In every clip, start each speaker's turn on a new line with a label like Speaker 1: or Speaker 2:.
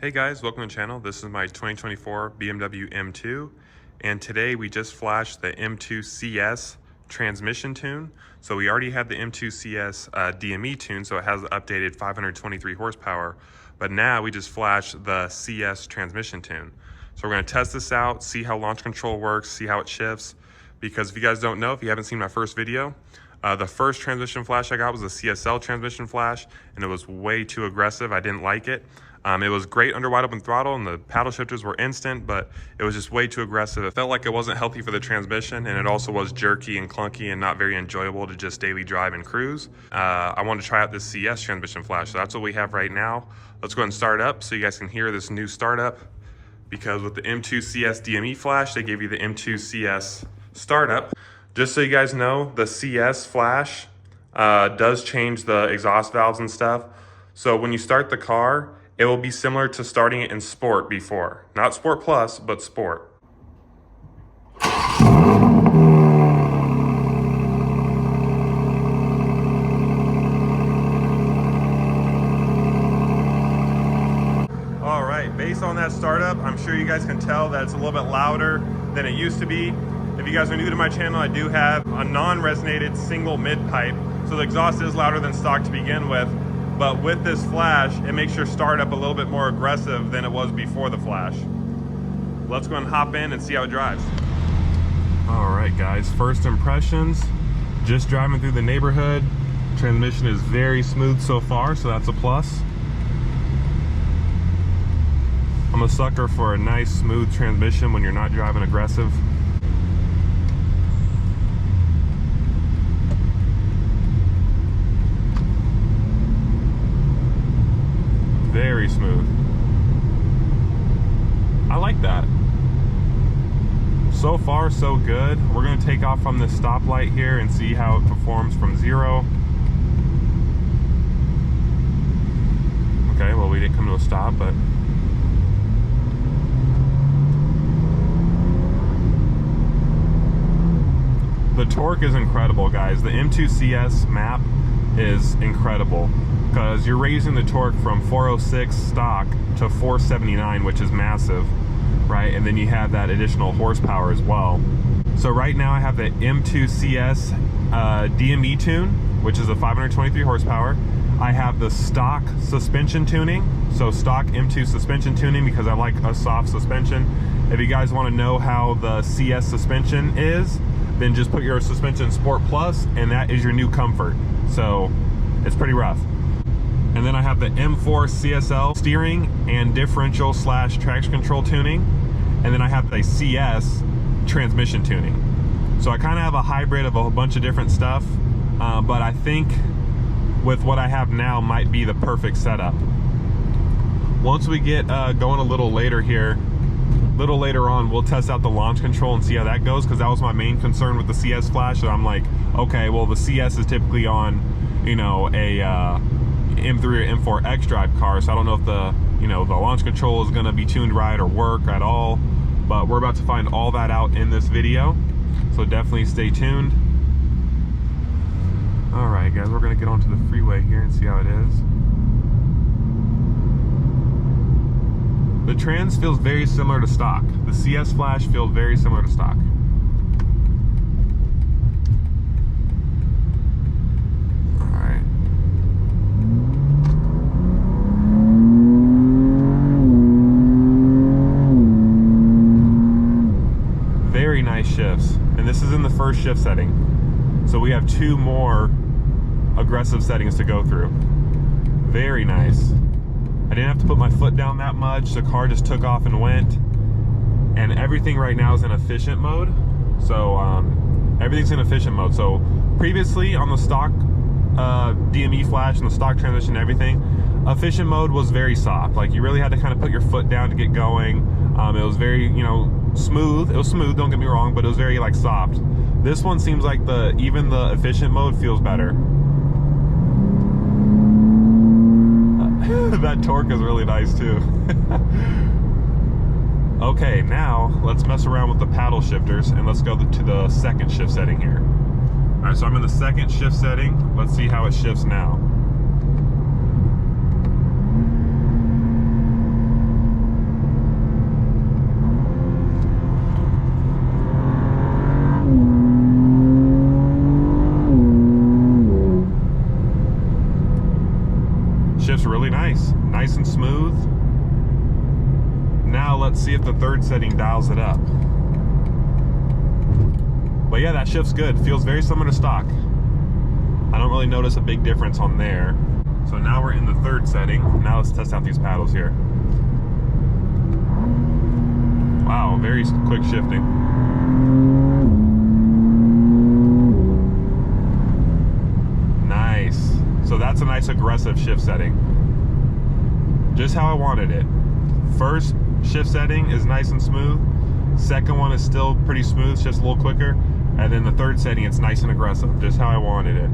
Speaker 1: Hey guys, welcome to the channel. This is my 2024 BMW M2, and today we just flashed the M2 CS transmission tune. So we already had the M2 CS DME tune, so it has the updated 523 horsepower, but now we just flashed the CS transmission tune. So we're gonna test this out, see how launch control works, see how it shifts, because if you guys don't know, if you haven't seen my first video, the first transmission flash I got was a CSL transmission flash, and it was way too aggressive. I didn't like it. It was great under wide open throttle and the paddle shifters were instant, but it was just way too aggressive. It felt like it wasn't healthy for the transmission, and it also was jerky and clunky and not very enjoyable to just daily drive and cruise. I wanted to try out this CS transmission flash, so that's what we have right now. Let's go ahead and start up so you guys can hear this new startup, because with the M2 CS DME flash, they gave you the M2 CS startup. Just so you guys know, the CS flash does change the exhaust valves and stuff. So when you start the car, it will be similar to starting it in Sport before. Not Sport Plus, but Sport. All right, based on that startup, I'm sure you guys can tell that it's a little bit louder than it used to be. If you guys are new to my channel, I do have a non-resonated single mid-pipe, so the exhaust is louder than stock to begin with. But with this flash, it makes your startup a little bit more aggressive than it was before the flash. Let's go and hop in and see how it drives. All right, guys, first impressions. Just driving through the neighborhood. Transmission is very smooth so far, so that's a plus. I'm a sucker for a nice, smooth transmission when you're not driving aggressive. Very smooth. I like that. So far, so good. We're going to take off from this stoplight here and see how it performs from 0. Okay, well, we didn't come to a stop, but the torque is incredible, guys. The M2 CS map is incredible, because you're raising the torque from 406 stock to 479, which is massive, right? And then you have that additional horsepower as well. So right now I have the M2 CS DME tune, which is a 523 horsepower. I have the stock suspension tuning, so stock M2 suspension tuning, because I like a soft suspension. If you guys want to know how the CS suspension is, then just put your suspension Sport Plus, and that is your new comfort. So it's pretty rough. And then I have the M4 CSL steering and differential / traction control tuning. And then I have the CS transmission tuning. So I kind of have a hybrid of a bunch of different stuff, but I think with what I have now might be the perfect setup. Once we get going a little later here, little later on, we'll test out the launch control and see how that goes, because that was my main concern with the CS flash. So I'm like, okay, well, the CS is typically on, you know, a M3 or M4 X-Drive car, so I don't know if the, you know, the launch control is going to be tuned right or work at all, but we're about to find all that out in this video, so definitely stay tuned. All right, guys, we're going to get onto the freeway here and see how it is. The trans feels very similar to stock. The CS flash feels very similar to stock. Very nice shifts, and this is in the first shift setting, so we have 2 more aggressive settings to go through. Very nice. I didn't have to put my foot down that much. The car just took off and went, and everything right now is in efficient mode. So everything's in efficient mode. So previously on the stock DME flash and the stock transmission and everything, efficient mode was very soft. Like, you really had to kind of put your foot down to get going. It was very, you know, smooth. It was smooth, don't get me wrong, but it was very like soft. This one seems like even the efficient mode feels better. That torque is really nice too. Okay, now let's mess around with the paddle shifters and let's go to the second shift setting here. All right, so I'm in the second shift setting. Let's see how it shifts now. smooth. Now let's see if the third setting dials it up. But yeah, that shift's good. Feels very similar to stock. I don't really notice a big difference on there. So now we're in the third setting. Now let's test out these paddles here. Wow, very quick shifting. Nice. So that's a nice aggressive shift setting. Just how I wanted it. First shift setting is nice and smooth. Second one is still pretty smooth, just a little quicker. And then the third setting, it's nice and aggressive, just how I wanted it.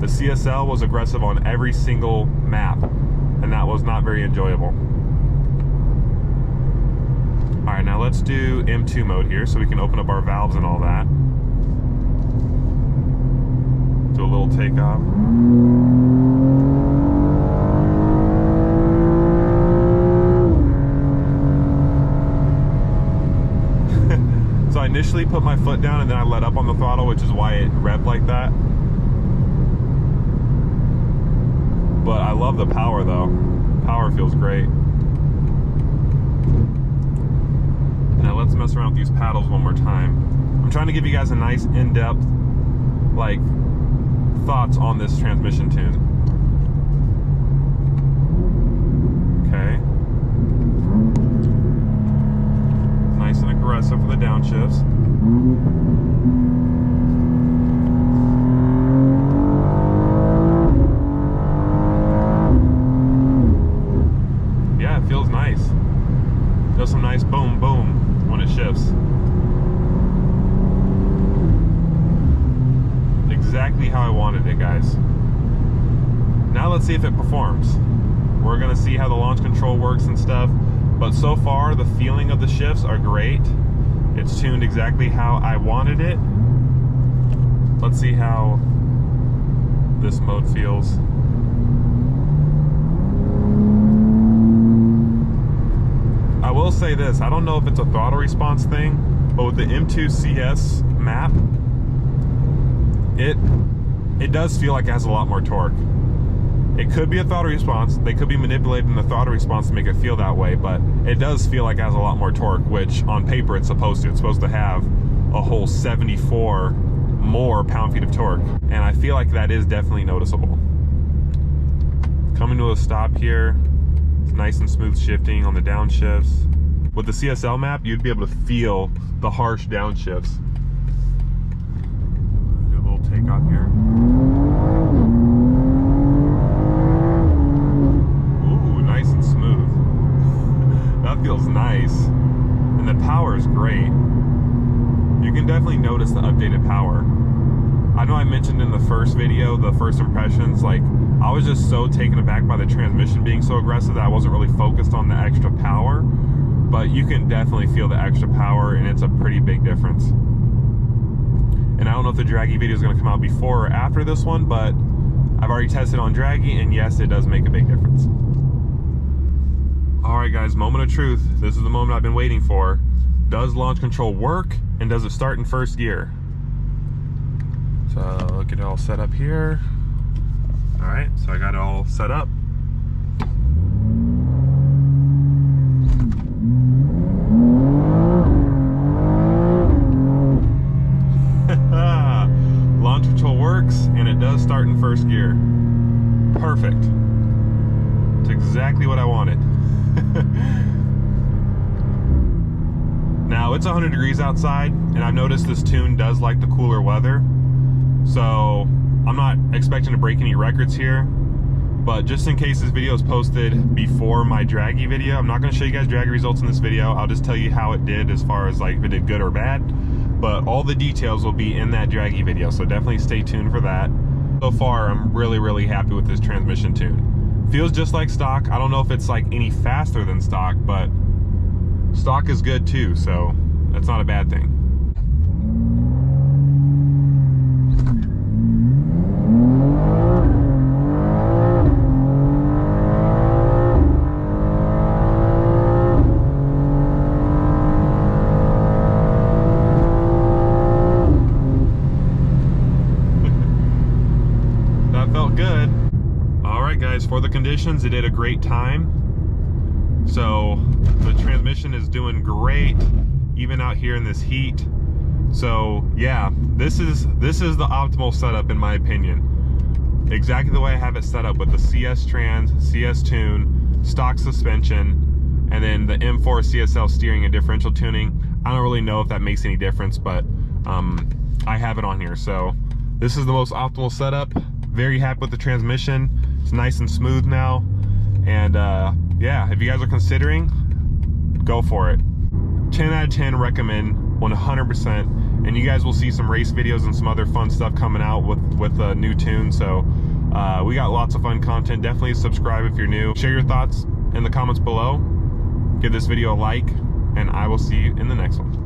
Speaker 1: The CSL was aggressive on every single map, and that was not very enjoyable. All right, now let's do M2 mode here so we can open up our valves and all that. Do a little takeoff. So I initially put my foot down and then I let up on the throttle, which is why it revved like that. But I love the power though. Power feels great. Now let's mess around with these paddles one more time. I'm trying to give you guys a nice in-depth, like, thoughts on this transmission tune. Okay. Nice and aggressive for the downshifts. Yeah, it feels nice. Does some nice boom boom when it shifts. Exactly how I wanted it, guys. Now let's see if it performs. We're gonna see how the launch control works and stuff, but so far the feeling of the shifts are great. It's tuned exactly how I wanted it. Let's see how this mode feels. I will say this, I don't know if it's a throttle response thing, but with the M2 CS map, it does feel like it has a lot more torque. It could be a throttle response. They could be manipulating the throttle response to make it feel that way, but it does feel like it has a lot more torque, which on paper it's supposed to. It's supposed to have a whole 74 more pound-feet of torque, and I feel like that is definitely noticeable. Coming to a stop here, it's nice and smooth shifting on the downshifts. With the CSL map, you'd be able to feel the harsh downshifts. Do a little takeoff here. Ooh, nice and smooth. That feels nice. And the power is great. You can definitely notice the updated power. I know I mentioned in the first video, the first impressions, like, I was just so taken aback by the transmission being so aggressive that I wasn't really focused on the extra power, but you can definitely feel the extra power, and it's a pretty big difference. And I don't know if the Dragy video is going to come out before or after this one, but I've already tested on Dragy, and yes, it does make a big difference. All right, guys, moment of truth. This is the moment I've been waiting for. Does launch control work, and does it start in first gear? So get it all set up here. All right, so I got it all set up. Launch control works, and it does start in first gear. Perfect. It's exactly what I wanted. Now it's 100 degrees outside, and I've noticed this tune does like the cooler weather. So I'm not expecting to break any records here, but just in case this video is posted before my Dragy video, I'm not going to show you guys Dragy results in this video. I'll just tell you how it did as far as like if it did good or bad, but all the details will be in that Dragy video, so definitely stay tuned for that. So far, I'm really happy with this transmission tune. Feels just like stock. I don't know if it's like any faster than stock, but stock is good too, so that's not a bad thing. For the conditions, it did a great time. So the transmission is doing great, even out here in this heat. So yeah, this is the optimal setup in my opinion. Exactly the way I have it set up, with the CS trans, CS tune, stock suspension, and then the M4 CSL steering and differential tuning. I don't really know if that makes any difference, but I have it on here. So this is the most optimal setup. Very happy with the transmission. It's nice and smooth now. And yeah, if you guys are considering, go for it. 10 out of 10 recommend, 100%. And you guys will see some race videos and some other fun stuff coming out with a new tune. So we got lots of fun content. Definitely subscribe if you're new. Share your thoughts in the comments below. Give this video a like, and I will see you in the next one.